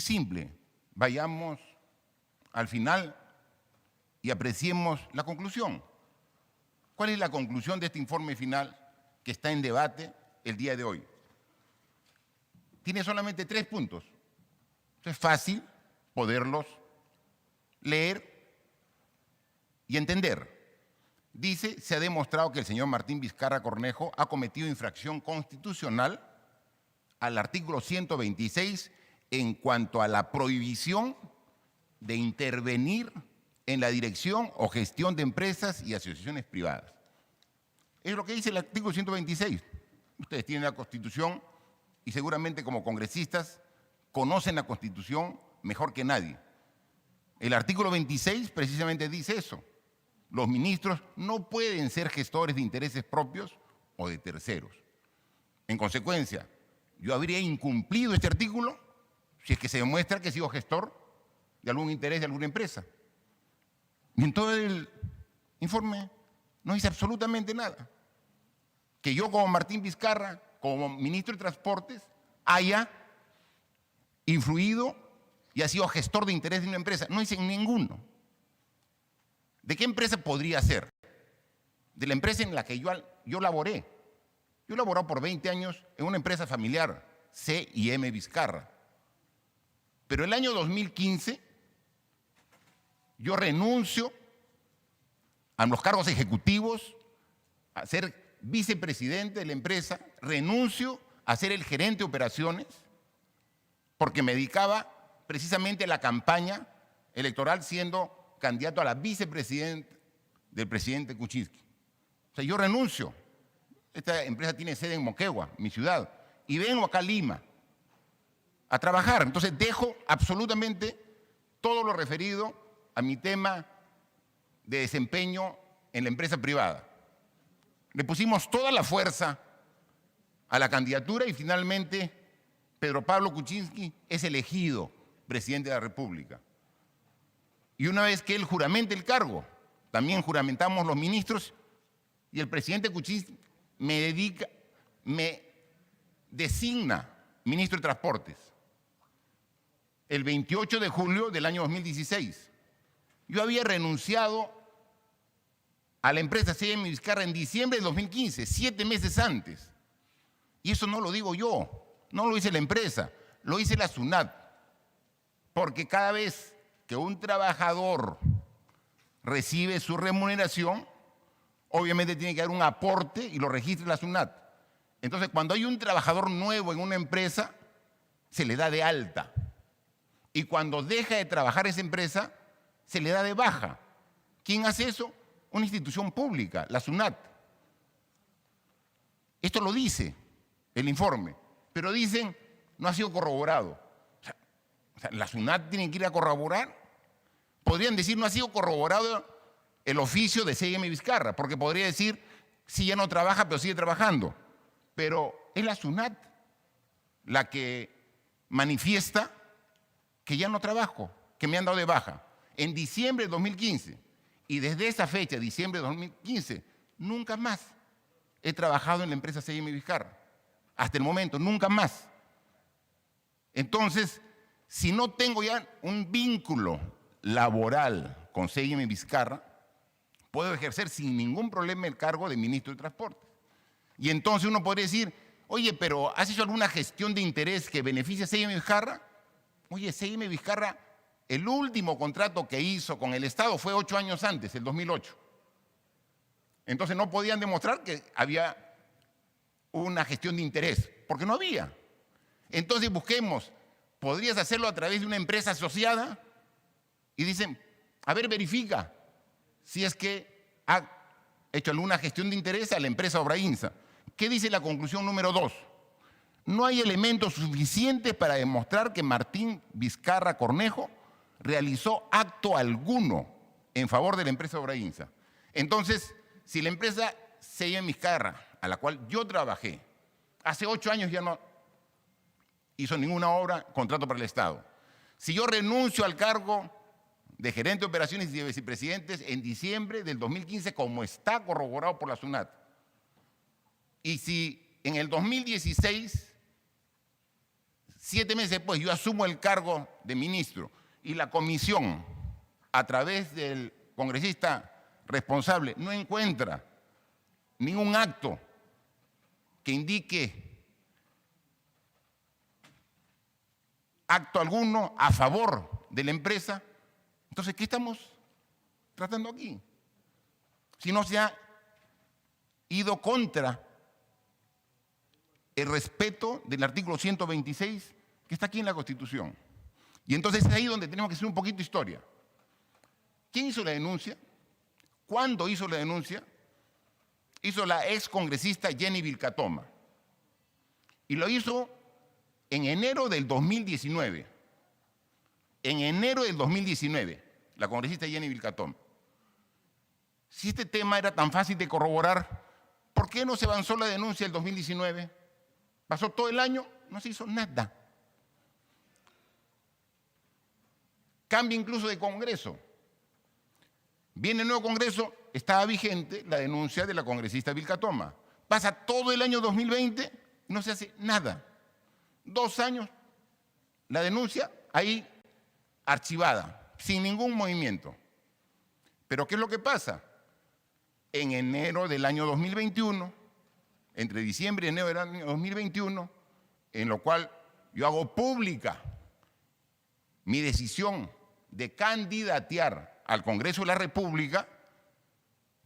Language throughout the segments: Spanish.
Es simple. Vayamos al final y apreciemos la conclusión. ¿Cuál es la conclusión de este informe final que está en debate el día de hoy? Tiene solamente 3 puntos. Es fácil poderlos leer y entender. Dice, se ha demostrado que el señor Martín Vizcarra Cornejo ha cometido infracción constitucional al artículo 126 en cuanto a la prohibición de intervenir en la dirección o gestión de empresas y asociaciones privadas. Es lo que dice el artículo 126. Ustedes tienen la Constitución y seguramente como congresistas conocen la Constitución mejor que nadie. El artículo 26 precisamente dice eso. Los ministros no pueden ser gestores de intereses propios o de terceros. En consecuencia, yo habría incumplido este artículo si es que se demuestra que he sido gestor de algún interés de alguna empresa. Y en todo el informe no dice absolutamente nada. Que yo como Martín Vizcarra, como ministro de Transportes, haya influido y ha sido gestor de interés de una empresa. No dice ninguno. ¿De qué empresa podría ser? De la empresa en la que yo laboré. Yo he laborado por 20 años en una empresa familiar, C&M Vizcarra. Pero el año 2015 yo renuncio a los cargos ejecutivos, a ser vicepresidente de la empresa, renuncio a ser el gerente de operaciones, porque me dedicaba precisamente a la campaña electoral siendo candidato a la vicepresidenta del presidente Kuczynski. O sea, yo renuncio. Esta empresa tiene sede en Moquegua, mi ciudad, y vengo acá a Lima a trabajar. Entonces dejo absolutamente todo lo referido a mi tema de desempeño en la empresa privada. Le pusimos toda la fuerza a la candidatura y finalmente Pedro Pablo Kuczynski es elegido presidente de la República. Y una vez que él juramente el cargo, también juramentamos los ministros y el presidente Kuczynski me designa ministro de Transportes el 28 de julio del año 2016. Yo había renunciado a la empresa C&M Vizcarra en diciembre de 2015, 7 meses antes. Y eso no lo digo yo, no lo dice la empresa, lo dice la SUNAT. Porque cada vez que un trabajador recibe su remuneración, obviamente tiene que dar un aporte y lo registra la SUNAT. Entonces, cuando hay un trabajador nuevo en una empresa, se le da de alta. Y cuando deja de trabajar esa empresa, se le da de baja. ¿Quién hace eso? Una institución pública, la SUNAT. Esto lo dice el informe, pero dicen no ha sido corroborado. O sea, la SUNAT tiene que ir a corroborar. Podrían decir no ha sido corroborado el oficio de C&M Vizcarra, porque podría decir sí ya no trabaja, pero sigue trabajando. Pero es la SUNAT la que manifiesta que ya no trabajo, que me han dado de baja. En diciembre de 2015, y desde esa fecha, diciembre de 2015, nunca más he trabajado en la empresa C&M Vizcarra. Hasta el momento, nunca más. Entonces, si no tengo ya un vínculo laboral con C&M Vizcarra, puedo ejercer sin ningún problema el cargo de ministro de Transportes. Y entonces uno podría decir, oye, pero ¿has hecho alguna gestión de interés que beneficie a C&M Vizcarra? Oye, C&M Vizcarra, el último contrato que hizo con el Estado fue 8 años antes, el 2008. Entonces no podían demostrar que había una gestión de interés, porque no había. Entonces busquemos, ¿podrías hacerlo a través de una empresa asociada? Y dicen, a ver, verifica si es que ha hecho alguna gestión de interés a la empresa Obrainsa. ¿Qué dice la conclusión número 2? No hay elementos suficientes para demostrar que Martín Vizcarra Cornejo realizó acto alguno en favor de la empresa Obrainsa. Entonces, si la empresa C&M Vizcarra, a la cual yo trabajé, hace 8 años ya no hizo ninguna obra, contrato para el Estado. Si yo renuncio al cargo de gerente de operaciones y de vicepresidentes en diciembre del 2015, como está corroborado por la SUNAT, y si en el 2016 7 meses después yo asumo el cargo de ministro y la comisión, a través del congresista responsable, no encuentra ningún acto que indique acto alguno a favor de la empresa, entonces, ¿qué estamos tratando aquí? Si no se ha ido contra el respeto del artículo 126 que está aquí en la Constitución. Y entonces es ahí donde tenemos que hacer un poquito de historia. ¿Quién hizo la denuncia? ¿Cuándo hizo la denuncia? Hizo la excongresista Jenny Vilcatoma. Y lo hizo en enero del 2019. En enero del 2019, la congresista Jenny Vilcatoma. Si este tema era tan fácil de corroborar, ¿por qué no se avanzó la denuncia del 2019? Pasó todo el año, no se hizo nada. Cambia incluso de Congreso. Viene el nuevo Congreso, estaba vigente la denuncia de la congresista Vilcatoma. Pasa todo el año 2020, no se hace nada. 2 años, la denuncia ahí archivada, sin ningún movimiento. Pero ¿qué es lo que pasa? En enero del año 2021, entre diciembre y enero del año 2021, en lo cual yo hago pública mi decisión de candidatear al Congreso de la República,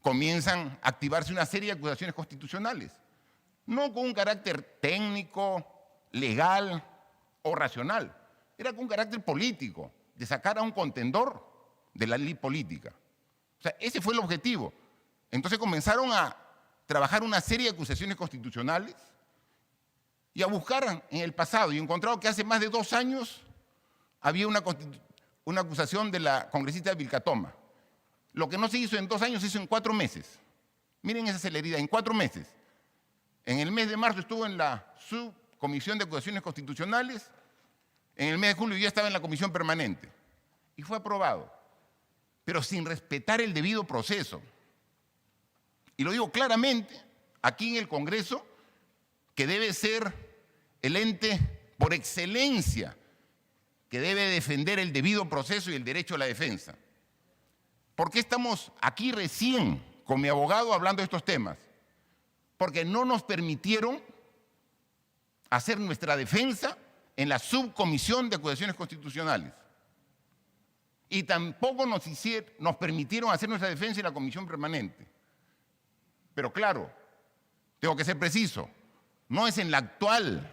comienzan a activarse una serie de acusaciones constitucionales, no con un carácter técnico, legal o racional, era con un carácter político, de sacar a un contendor de la ley política. O sea, ese fue el objetivo. Entonces comenzaron a trabajar una serie de acusaciones constitucionales y a buscar en el pasado y encontraron que hace más de 2 años había una acusación de la congresista Vilcatoma. Lo que no se hizo en 2 años se hizo en 4 meses. Miren esa celeridad, en 4 meses. En el mes de marzo estuvo en la subcomisión de acusaciones constitucionales, en el mes de julio ya estaba en la comisión permanente y fue aprobado, pero sin respetar el debido proceso. Y lo digo claramente, aquí en el Congreso, que debe ser el ente por excelencia que debe defender el debido proceso y el derecho a la defensa. ¿Por qué estamos aquí recién con mi abogado hablando de estos temas? Porque no nos permitieron hacer nuestra defensa en la subcomisión de acusaciones constitucionales. Y tampoco nos permitieron hacer nuestra defensa en la comisión permanente. Pero claro, tengo que ser preciso, no es en la actual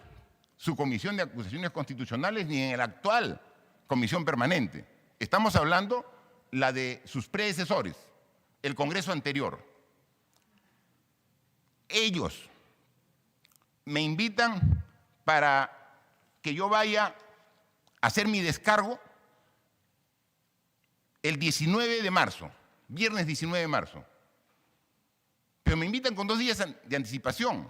subcomisión de acusaciones constitucionales ni en la actual comisión permanente. Estamos hablando la de sus predecesores, el Congreso anterior. Ellos me invitan para que yo vaya a hacer mi descargo el 19 de marzo, viernes 19 de marzo. Pero me invitan con 2 días de anticipación.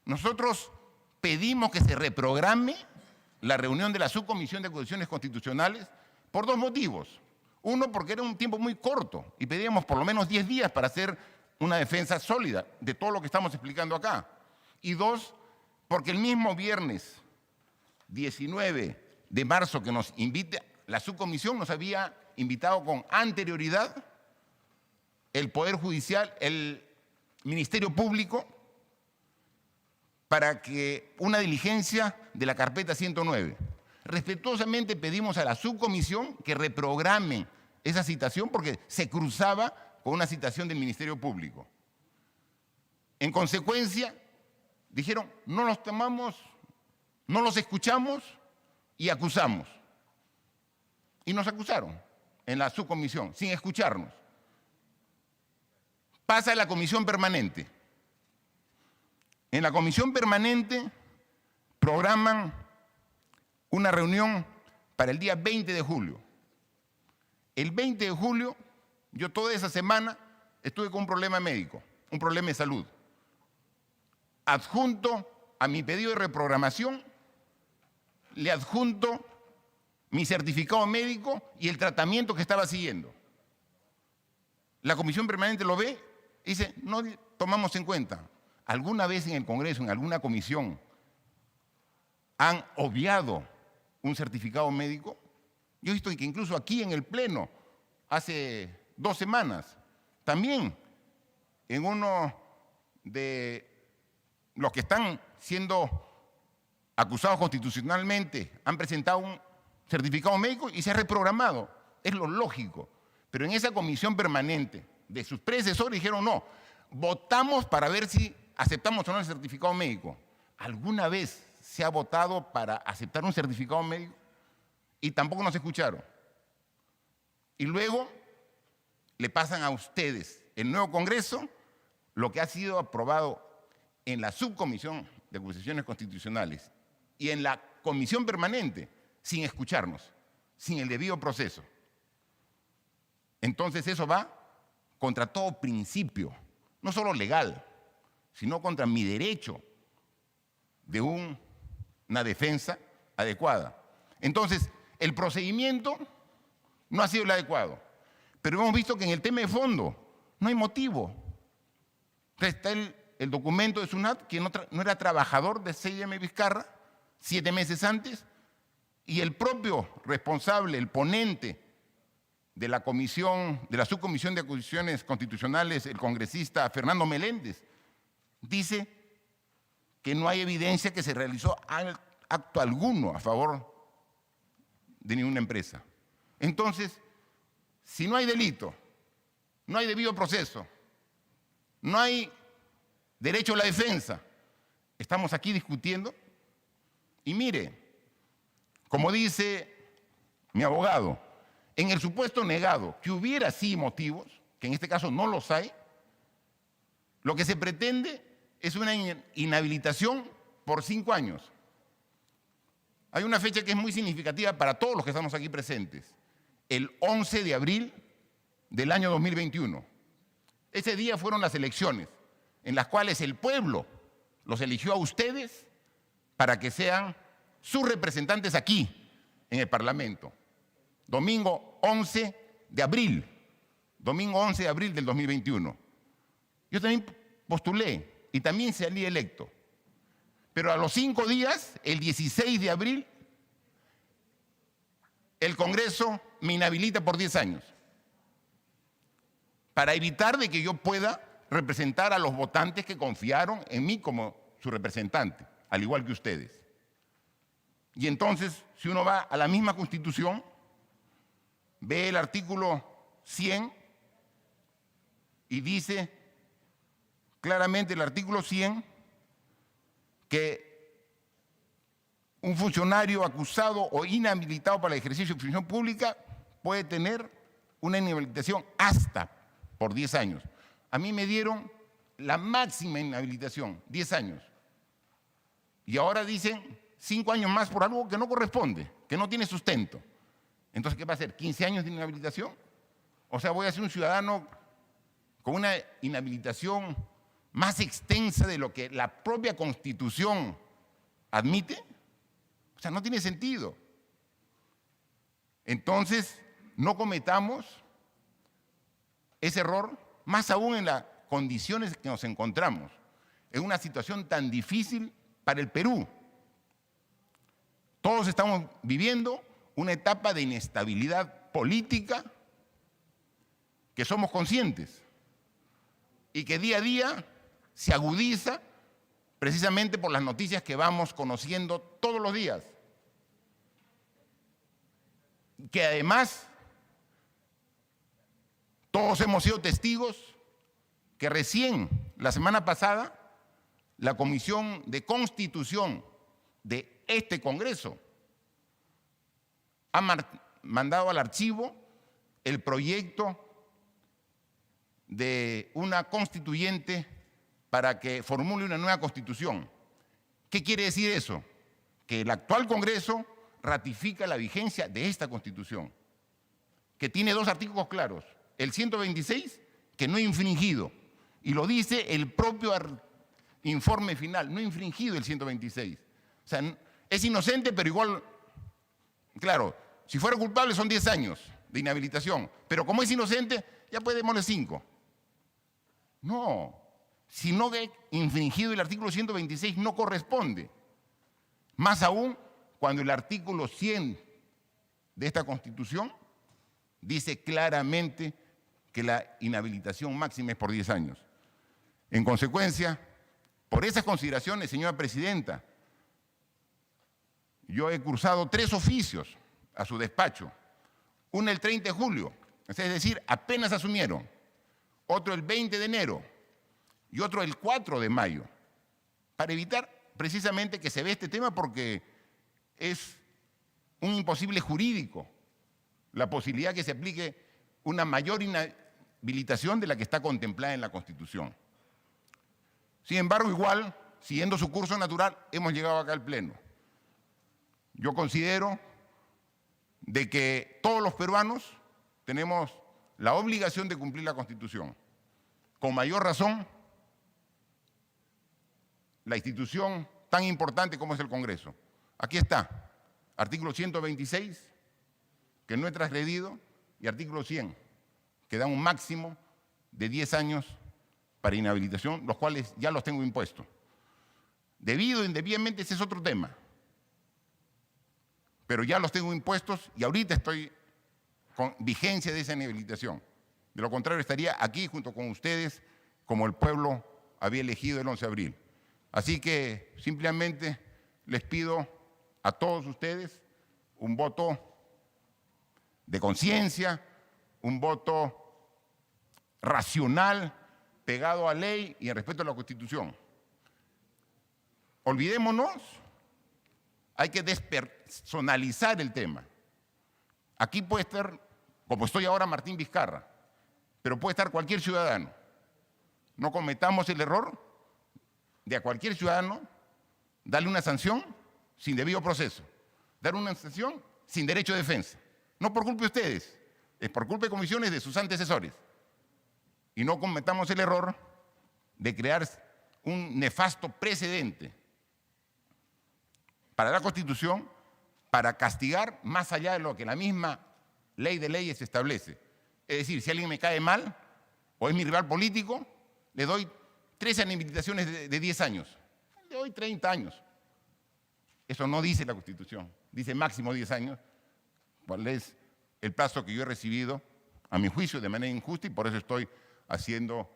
Nosotros pedimos que se reprograme la reunión de la subcomisión de acusaciones constitucionales por 2 motivos. Uno, porque era un tiempo muy corto y pedíamos por lo menos 10 días para hacer una defensa sólida de todo lo que estamos explicando acá. Y 2, porque el mismo viernes 19 de marzo que nos invita, la subcomisión nos había invitado con anterioridad el Poder Judicial, el Ministerio Público, para que una diligencia de la carpeta 109. Respetuosamente pedimos a la subcomisión que reprograme esa citación porque se cruzaba con una citación del Ministerio Público. En consecuencia, dijeron, no los tomamos, no los escuchamos y acusamos. Y nos acusaron en la subcomisión, sin escucharnos. Pasa a la comisión permanente. En la comisión permanente programan una reunión para el día 20 de julio. El 20 de julio, yo toda esa semana estuve con un problema médico, un problema de salud. Adjunto a mi pedido de reprogramación, le adjunto mi certificado médico y el tratamiento que estaba siguiendo. La comisión permanente lo ve y dice, no tomamos en cuenta. ¿Alguna vez en el Congreso, en alguna comisión, han obviado un certificado médico. Yo he visto que incluso aquí en el Pleno, hace 2 semanas, también en uno de los que están siendo acusados constitucionalmente han presentado un certificado médico y se ha reprogramado. Es lo lógico. Pero en esa comisión permanente de sus predecesores dijeron no, votamos para ver si aceptamos o no el certificado médico. ¿Alguna vez se ha votado para aceptar un certificado médico? Y tampoco nos escucharon. Y luego le pasan a ustedes, el nuevo Congreso, lo que ha sido aprobado en la subcomisión de acusaciones constitucionales y en la comisión permanente, sin escucharnos, sin el debido proceso. Entonces eso va contra todo principio, no solo legal, sino contra mi derecho de una defensa adecuada. Entonces, el procedimiento no ha sido el adecuado, pero hemos visto que en el tema de fondo no hay motivo. Entonces está el documento de SUNAT, que no era trabajador de C&M Vizcarra 7 meses antes, y el propio responsable, el ponente de la subcomisión de acusaciones constitucionales, el congresista Fernando Meléndez, dice que no hay evidencia que se realizó acto alguno a favor de ninguna empresa. Entonces, si no hay delito, no hay debido proceso, no hay derecho a la defensa, estamos aquí discutiendo. Y mire, como dice mi abogado, en el supuesto negado que hubiera sí motivos, que en este caso no los hay, lo que se pretende es una inhabilitación por 5 años. Hay una fecha que es muy significativa para todos los que estamos aquí presentes, el 11 de abril del año 2021. Ese día fueron las elecciones, en las cuales el pueblo los eligió a ustedes para que sean sus representantes aquí, en el Parlamento. Domingo 11 de abril del 2021. Yo también postulé y también salí electo. Pero a los 5 días, el 16 de abril, el Congreso me inhabilita por 10 años para evitar de que yo pueda representar a los votantes que confiaron en mí como su representante, al igual que ustedes. Y entonces, si uno va a la misma Constitución, ve el artículo 100 y dice claramente el artículo 100 que un funcionario acusado o inhabilitado para el ejercicio de función pública puede tener una inhabilitación hasta por 10 años. A mí me dieron la máxima inhabilitación, 10 años. Y ahora dicen 5 años más por algo que no corresponde, que no tiene sustento. Entonces, ¿qué va a hacer? ¿15 años de inhabilitación? O sea, voy a ser un ciudadano con una inhabilitación más extensa de lo que la propia Constitución admite. O sea, no tiene sentido. Entonces, no cometamos ese error, más aún en las condiciones que nos encontramos, en una situación tan difícil para el Perú. Todos estamos viviendo una etapa de inestabilidad política que somos conscientes y que día a día se agudiza precisamente por las noticias que vamos conociendo todos los días. Que además todos hemos sido testigos que recién, la semana pasada, la Comisión de Constitución de este Congreso ha mandado al archivo el proyecto de una constituyente para que formule una nueva constitución. ¿Qué quiere decir eso? Que el actual Congreso ratifica la vigencia de esta Constitución, que tiene 2 artículos claros. El 126, que no ha infringido, y lo dice el propio informe final, no ha infringido el 126. O sea, es inocente, pero igual, claro, si fuera culpable son 10 años de inhabilitación, pero como es inocente, ya puede demoler 5. No, si no ha infringido el artículo 126 no corresponde. Más aún cuando el artículo 100 de esta Constitución dice claramente que la inhabilitación máxima es por 10 años. En consecuencia, por esas consideraciones, señora presidenta, yo he cursado 3 oficios a su despacho. Uno el 30 de julio, es decir, apenas asumieron. Otro el 20 de enero y otro el 4 de mayo, para evitar precisamente que se vea este tema, porque es un imposible jurídico la posibilidad que se aplique una mayor inhabilitación de la que está contemplada en la Constitución. Sin embargo, igual, siguiendo su curso natural, hemos llegado acá al Pleno. Yo considero de que todos los peruanos tenemos la obligación de cumplir la Constitución. Con mayor razón, la institución tan importante como es el Congreso. Aquí está, artículo 126, que no he transgredido, y artículo 100, que da un máximo de 10 años para inhabilitación, los cuales ya los tengo impuestos. Debido o indebidamente, ese es otro tema. Pero ya los tengo impuestos y ahorita estoy con vigencia de esa inhabilitación. De lo contrario, estaría aquí junto con ustedes como el pueblo había elegido el 11 de abril. Así que simplemente les pido a todos ustedes un voto de conciencia, un voto racional, pegado a ley y en respeto a la Constitución. Olvidémonos, hay que despersonalizar el tema. Aquí puede estar, como estoy ahora, Martín Vizcarra, pero puede estar cualquier ciudadano. No cometamos el error de a cualquier ciudadano darle una sanción sin debido proceso, dar una sanción sin derecho de defensa. No por culpa de ustedes, es por culpa de comisiones de sus antecesores. Y no cometamos el error de crear un nefasto precedente para la Constitución, para castigar más allá de lo que la misma ley de leyes establece. Es decir, si alguien me cae mal o es mi rival político, le doy 3 inhabilitaciones de 10 años. Le doy 30 años. Eso no dice la Constitución. Dice máximo 10 años. ¿Cuál es el plazo que yo he recibido, a mi juicio, de manera injusta? Y por eso estoy haciendo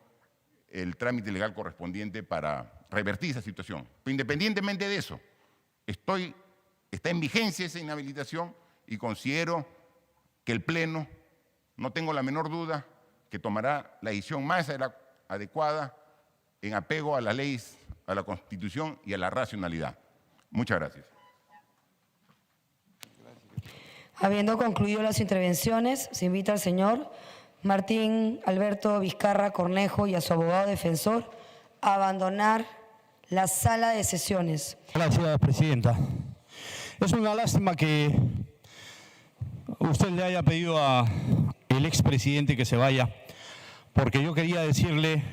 el trámite legal correspondiente para revertir esa situación. Pero independientemente de eso, está en vigencia esa inhabilitación y considero que el Pleno, no tengo la menor duda, que tomará la decisión más adecuada en apego a las leyes, a la Constitución y a la racionalidad. Muchas gracias. Habiendo concluido las intervenciones, se invita al señor Martín Alberto Vizcarra Cornejo y a su abogado defensor a abandonar la sala de sesiones. Gracias, presidenta. Es una lástima que usted le haya pedido al expresidente que se vaya, porque yo quería decirle,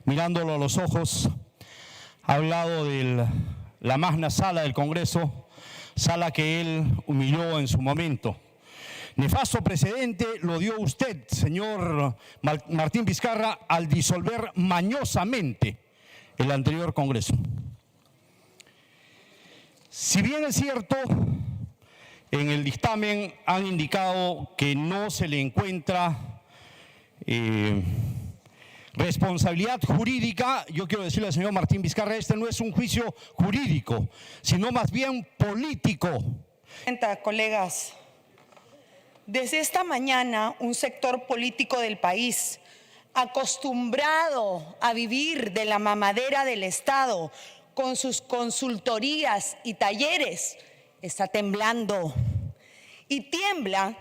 mirándolo a los ojos, ha hablado de la magna sala del Congreso, sala que él humilló en su momento. Nefasto precedente lo dio usted, señor Martín Vizcarra, al disolver mañosamente el anterior Congreso. Si bien es cierto, en el dictamen han indicado que no se le encuentra responsabilidad jurídica, yo quiero decirle al señor Martín Vizcarra, este no es un juicio jurídico, sino más bien político. Colegas, desde esta mañana un sector político del país, acostumbrado a vivir de la mamadera del Estado con sus consultorías y talleres, está temblando. Y tiembla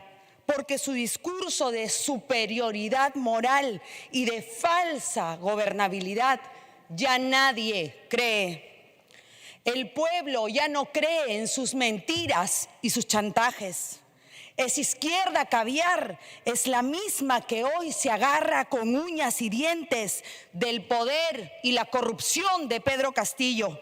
porque su discurso de superioridad moral y de falsa gobernabilidad ya nadie cree. El pueblo ya no cree en sus mentiras y sus chantajes. Esa izquierda caviar es la misma que hoy se agarra con uñas y dientes del poder y la corrupción de Pedro Castillo.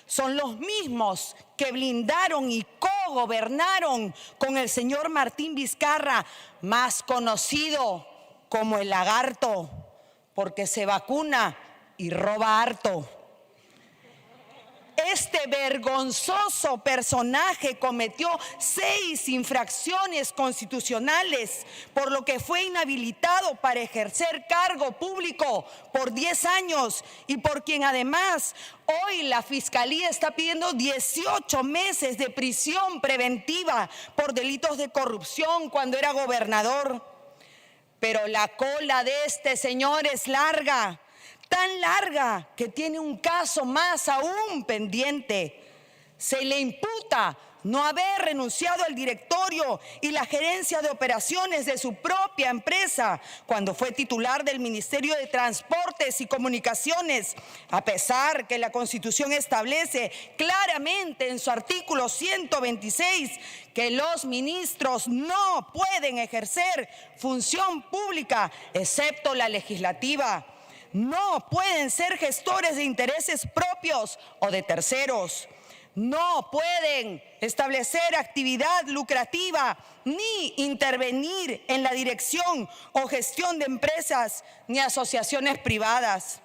Son los mismos que blindaron y cogobernaron con el señor Martín Vizcarra, más conocido como el lagarto, porque se vacuna y roba harto. Este vergonzoso personaje cometió 6 infracciones constitucionales, por lo que fue inhabilitado para ejercer cargo público por 10 años y por quien además hoy la Fiscalía está pidiendo 18 meses de prisión preventiva por delitos de corrupción cuando era gobernador. Pero la cola de este señor es larga, tan larga que tiene un caso más aún pendiente. Se le imputa no haber renunciado al directorio y la gerencia de operaciones de su propia empresa cuando fue titular del Ministerio de Transportes y Comunicaciones, a pesar que la Constitución establece claramente en su artículo 126 que los ministros no pueden ejercer función pública excepto la legislativa. No pueden ser gestores de intereses propios o de terceros. No pueden establecer actividad lucrativa ni intervenir en la dirección o gestión de empresas ni asociaciones privadas.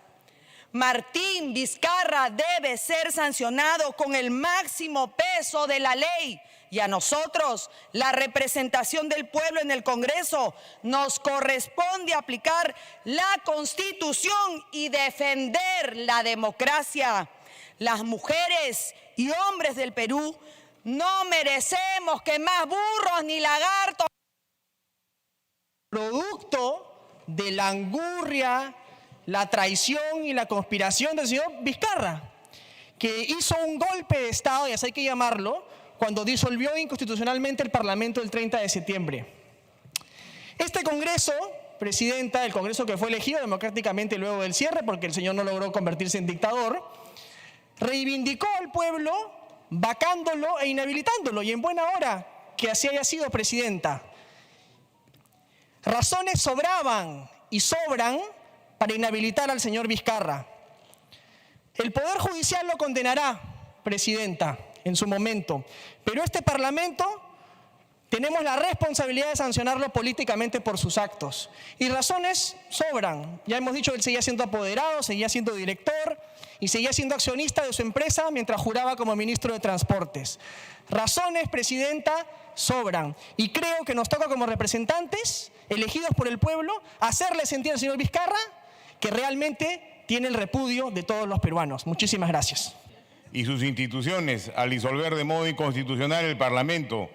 Martín Vizcarra debe ser sancionado con el máximo peso de la ley. Y a nosotros, la representación del pueblo en el Congreso, nos corresponde aplicar la Constitución y defender la democracia. Las mujeres y hombres del Perú no merecemos que más burros ni lagartos. Producto de la angurria, la traición y la conspiración del señor Vizcarra, que hizo un golpe de Estado, y así hay que llamarlo, cuando disolvió inconstitucionalmente el Parlamento el 30 de septiembre. Este Congreso, Presidenta, el Congreso que fue elegido democráticamente luego del cierre, porque el señor no logró convertirse en dictador, reivindicó al pueblo vacándolo e inhabilitándolo, y en buena hora que así haya sido, Presidenta. Razones sobraban y sobran para inhabilitar al señor Vizcarra. El Poder Judicial lo condenará, Presidenta, en su momento, pero este Parlamento tenemos la responsabilidad de sancionarlo políticamente por sus actos. Y razones sobran. Ya hemos dicho que él seguía siendo apoderado, seguía siendo director y seguía siendo accionista de su empresa mientras juraba como ministro de Transportes. Razones, Presidenta, sobran. Y creo que nos toca como representantes, elegidos por el pueblo, hacerle sentir al señor Vizcarra que realmente tiene el repudio de todos los peruanos. Muchísimas gracias. Y sus instituciones, al disolver de modo inconstitucional el Parlamento,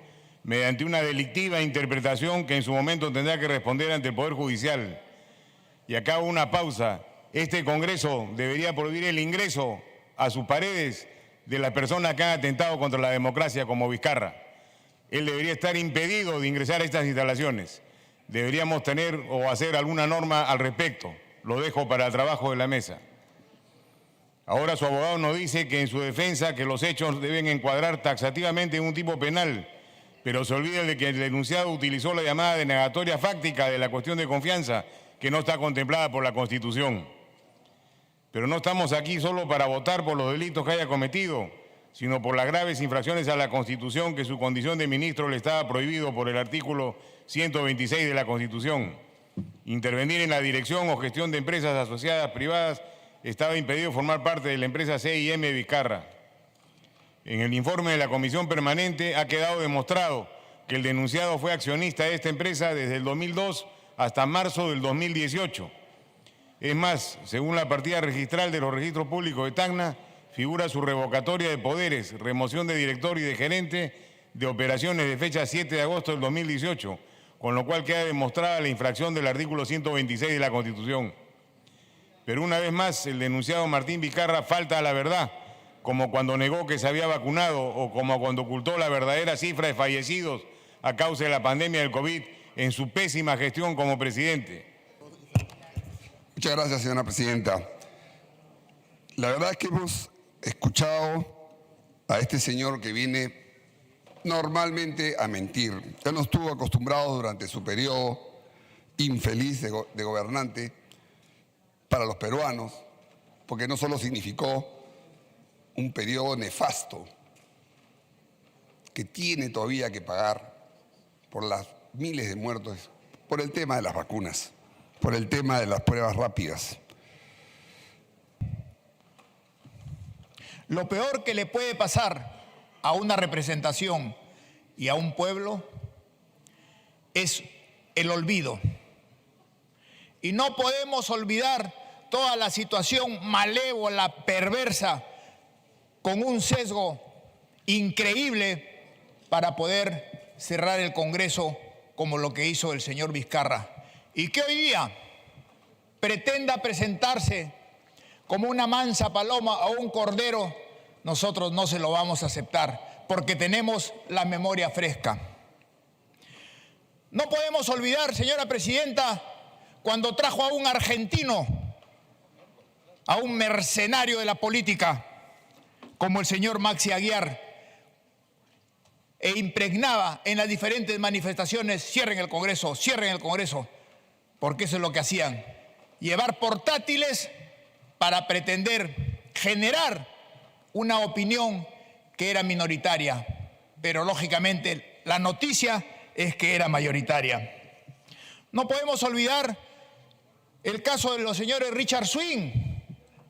mediante una delictiva interpretación que en su momento tendrá que responder ante el Poder Judicial. Y acá una pausa. Este Congreso debería prohibir el ingreso a sus paredes de las personas que han atentado contra la democracia como Vizcarra. Él debería estar impedido de ingresar a estas instalaciones. Deberíamos tener o hacer alguna norma al respecto. Lo dejo para el trabajo de la mesa. Ahora su abogado nos dice que en su defensa que los hechos deben encuadrar taxativamente en un tipo penal, pero se olvida de que el denunciado utilizó la llamada denegatoria fáctica de la cuestión de confianza, que no está contemplada por la Constitución. Pero no estamos aquí solo para votar por los delitos que haya cometido, sino por las graves infracciones a la Constitución que su condición de ministro le estaba prohibido por el artículo 126 de la Constitución. Intervenir en la dirección o gestión de empresas asociadas privadas estaba impedido formar parte de la empresa C&M Vizcarra. En el informe de la Comisión Permanente ha quedado demostrado que el denunciado fue accionista de esta empresa desde el 2002 hasta marzo del 2018. Es más, según la partida registral de los registros públicos de Tacna, figura su revocatoria de poderes, remoción de director y de gerente de operaciones de fecha 7 de agosto del 2018, con lo cual queda demostrada la infracción del artículo 126 de la Constitución. Pero una vez más, el denunciado Martín Vizcarra falta a la verdad, como cuando negó que se había vacunado o como cuando ocultó la verdadera cifra de fallecidos a causa de la pandemia del COVID en su pésima gestión como presidente. Muchas gracias, señora presidenta. La verdad es que hemos escuchado a este señor que viene normalmente a mentir. Ya no estuvo acostumbrado durante su periodo infeliz de gobernante para los peruanos, porque no solo significó un periodo nefasto que tiene todavía que pagar por las miles de muertos, por el tema de las vacunas, por el tema de las pruebas rápidas. Lo peor que le puede pasar a una representación y a un pueblo es el olvido. Y no podemos olvidar toda la situación malévola, perversa, con un sesgo increíble para poder cerrar el Congreso como lo que hizo el señor Vizcarra. Y que hoy día pretenda presentarse como una mansa paloma o un cordero, nosotros no se lo vamos a aceptar, porque tenemos la memoria fresca. No podemos olvidar, señora presidenta, cuando trajo a un argentino, a un mercenario de la política, como el señor Maxi Aguiar, e impregnaba en las diferentes manifestaciones: cierren el Congreso, porque eso es lo que hacían, llevar portátiles para pretender generar una opinión que era minoritaria, pero lógicamente la noticia es que era mayoritaria. No podemos olvidar el caso de los señores Richard Swing,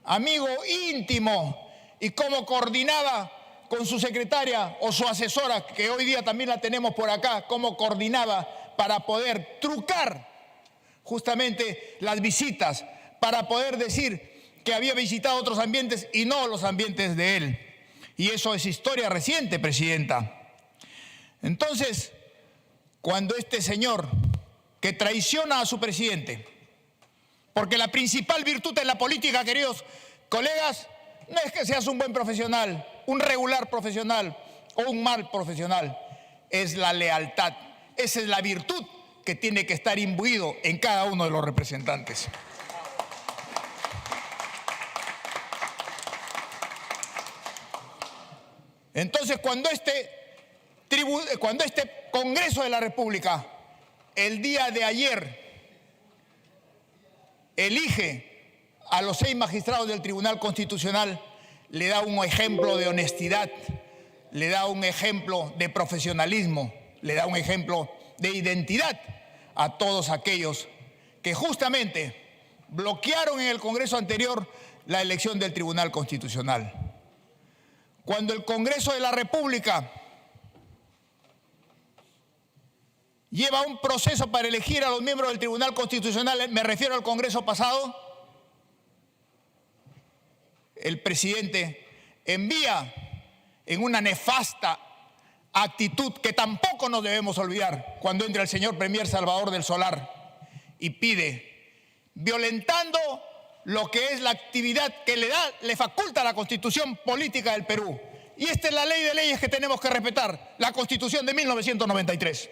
amigo íntimo, y cómo coordinaba con su secretaria o su asesora, que hoy día también la tenemos por acá, cómo coordinaba para poder trucar justamente las visitas, para poder decir que había visitado otros ambientes y no los ambientes de él. Y eso es historia reciente, presidenta. Entonces, cuando este señor que traiciona a su presidente, porque la principal virtud en la política, queridos colegas, no es que seas un buen profesional, un regular profesional o un mal profesional, es la lealtad. Esa es la virtud que tiene que estar imbuido en cada uno de los representantes. Entonces, cuando este Congreso de la República, el día de ayer, elige a los 6 magistrados del Tribunal Constitucional, le da un ejemplo de honestidad, le da un ejemplo de profesionalismo, le da un ejemplo de identidad a todos aquellos que justamente bloquearon en el Congreso anterior la elección del Tribunal Constitucional. Cuando el Congreso de la República lleva un proceso para elegir a los miembros del Tribunal Constitucional, me refiero al Congreso pasado, el presidente envía en una nefasta actitud que tampoco nos debemos olvidar, cuando entra el señor Premier Salvador del Solar y pide, violentando lo que es la actividad que le faculta la Constitución Política del Perú. Y esta es la ley de leyes que tenemos que respetar, la Constitución de 1993.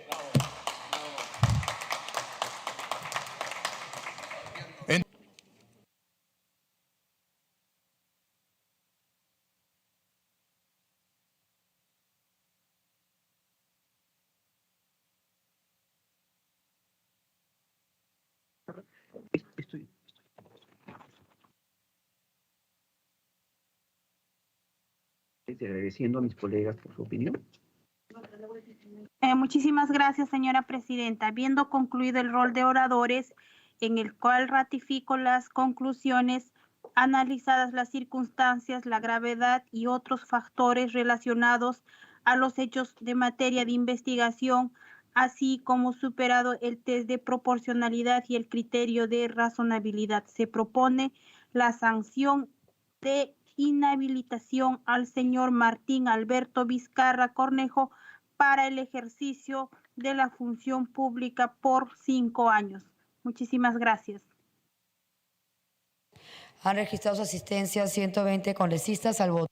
Agradeciendo a mis colegas por su opinión. Muchísimas gracias, señora presidenta. Habiendo concluido el rol de oradores, en el cual ratifico las conclusiones, analizadas las circunstancias, la gravedad y otros factores relacionados a los hechos de materia de investigación, así como superado el test de proporcionalidad y el criterio de razonabilidad, se propone la sanción de inhabilitación al señor Martín Alberto Vizcarra Cornejo para el ejercicio de la función pública por 5 años. Muchísimas gracias. Han registrado su asistencia 120 congresistas al voto.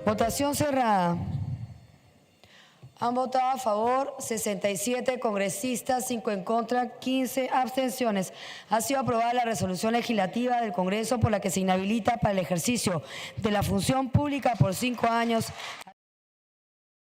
Votación cerrada. Han votado a favor 67 congresistas, 5 en contra, 15 abstenciones. Ha sido aprobada la resolución legislativa del Congreso por la que se inhabilita para el ejercicio de la función pública por 5 años